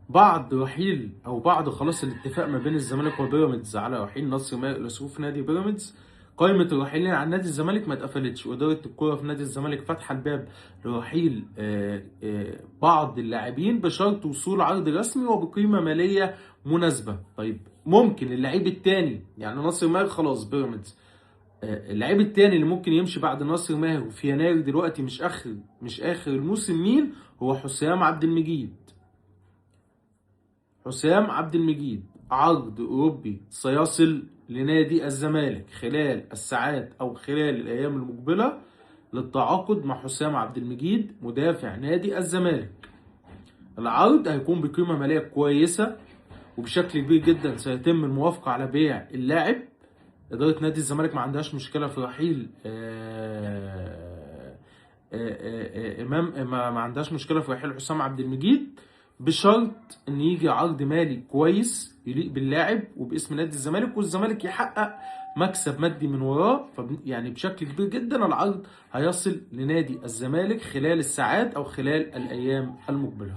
بعد رحيل او بعد خلاص الاتفاق ما بين الزمالك وبيراميدز على رحيل ناصر ماهر لصفوف نادي بيراميدز، قائمة الراحلين عن نادي الزمالك ما اتقفلتش، وإدارة الكرة في نادي الزمالك فاتحة الباب لرحيل بعض اللاعبين بشرط وصول عرض رسمي وبقيمة مالية مناسبة. طيب ممكن اللعيب التاني، يعني ناصر ماهر خلاص بيراميدز، اللعيب التاني اللي ممكن يمشي بعد ناصر ماهر في يناير دلوقتي مش آخر الموسم، مين؟ هو حسام عبد المجيد. حسام عبد المجيد عرض أوروبي سيصل لنادي الزمالك خلال الساعات أو خلال الأيام المقبلة للتعاقد مع حسام عبد المجيد مدافع نادي الزمالك. العرض هيكون بقيمة مالية كويسة وبشكل كبير جدا سيتم الموافقة على بيع اللاعب. إدارة نادي الزمالك ما عندهاش مشكلة في رحيل إمام، ما عندهاش مشكلة في رحيل حسام عبد المجيد، بشرط ان يجي عرض مالي كويس يليق باللاعب وباسم نادي الزمالك، والزمالك يحقق مكسب مادي من وراه. يعني بشكل كبير جدا العرض هيصل لنادي الزمالك خلال الساعات او خلال الايام المقبله.